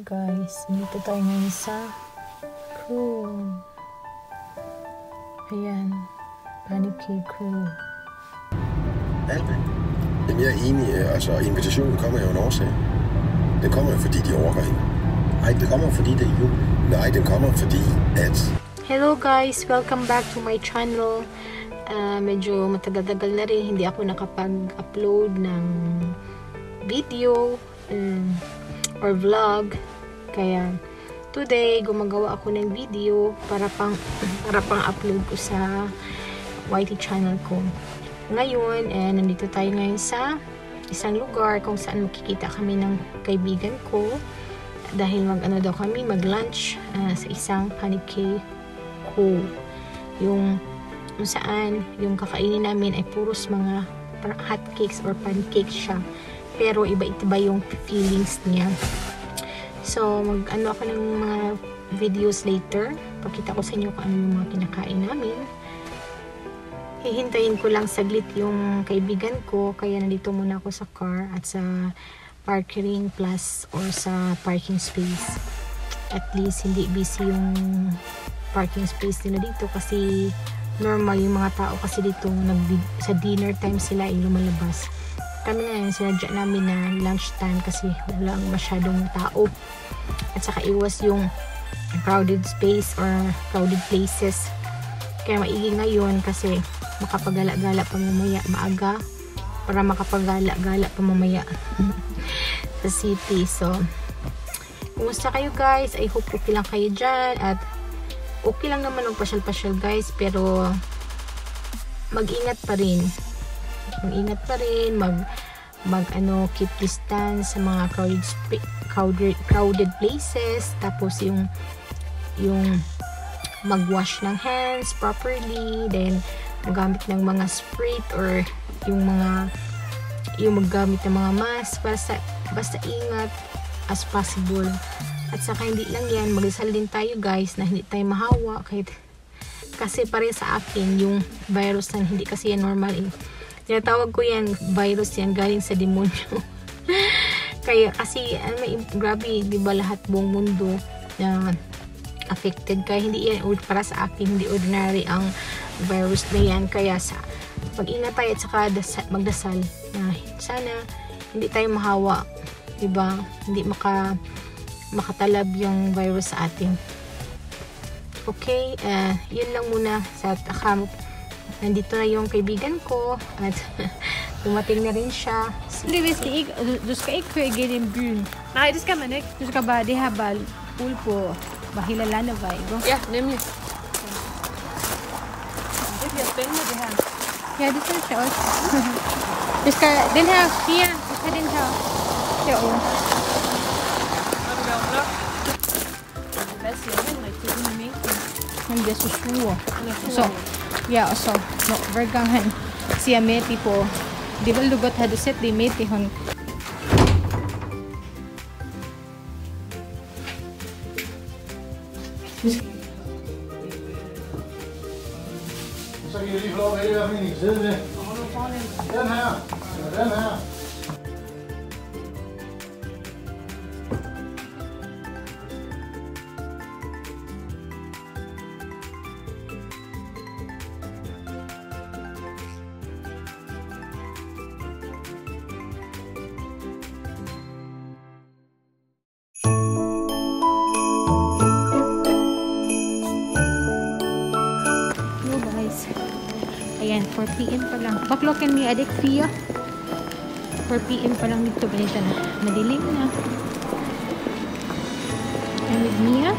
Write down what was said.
guys, dito tayo ngayon sa crew. Ayan, Pancake Crew. Albin. Jamen, jeg er enig. Altså, invitationen kommer jo en årsag. Den kommer jo, fordi de overgår hende. Nej, den kommer fordi det er jul. Nej, den kommer fordi at... Hello guys, welcome back to my channel. Medyo matagal-tagal na rin hindi ako nakapag-upload ng video or vlog. Kaya today gumagawa ako ng video para pang upload ko sa YT channel ko. Ngayon, nandito tayo ngayon sa isang lugar kung saan makikita kami ng kaibigan ko dahil daw kami mag-lunch sa isang Pancake Crew. Yung saan yung kakainin namin ay puros mga hotcakes or pancakes siya, pero iba-iba yung feelings niya. So ako ng mga videos later, pakita ko sa inyo kung ano yung mga kinakain namin. Hihintayin ko lang saglit yung kaibigan ko, kaya nandito muna ako sa car at sa parking plus or sa parking space. At least hindi busy yung parking space nila dito kasi normal yung mga tao kasi dito sa dinner time sila ay lumalabas. Kami ngayon sinadya namin na lunch time kasi walang masyadong tao at saka iwas yung crowded space or crowded places. Kaya maigi ngayon kasi makapagala-gala pa mamaya maaga para makapagala-gala pa mamaya sa city. So kumusta kayo guys? I hope okay lang kayo dyan at okay lang naman magpasyal-pasyal guys, pero mag-ingat pa rin. Mag-ingat pa rin, keep distance sa mga crowded places, tapos yung mag-wash ng hands properly, then magamit ng mga spray or yung maggamit ng mga mask, basta ingat as possible. At saka hindi lang yan, magdasal din tayo guys na hindi tayo mahawa kasi pare sa akin yung virus na hindi kasi yan normal tinatawag ko yan virus, yan galing sa demonyo. Kaya kasi grabe, di ba lahat buong mundo na affected, kaya hindi yan para sa akin, hindi ordinary ang virus na yan. Kaya pag-ingat tayo at saka magdasal na sana hindi tayo mahawa, di ba, hindi makatalab yung virus sa atin. Okay, yun lang muna sa account. Nandito na yung kaibigan ko at dumating na rin sier. Du skal ikke køre igen en byen. Nej, det skal man ikke. Du skal bare, det her bare ud på hele landevej, ikke? Ja, nemlig. Det bliver spændende, det her. Ja, det synes jeg også. Vi skal, den her 4, vi skal den her herovre. Hvad siger Henrik til din mængde? Han bliver så sur. Så, ja, og så, hver gang han siger Mette på, det vil du godt have set det Mette, han. Så kan I lige få lov at vælge, hvad I kan sidde med. Den her, eller den her. Ayan, 4 PM pa lang. Baklokin ni Adik Pia. 4 PM pa lang dito. Ganito na. Madilim na. And with Mia.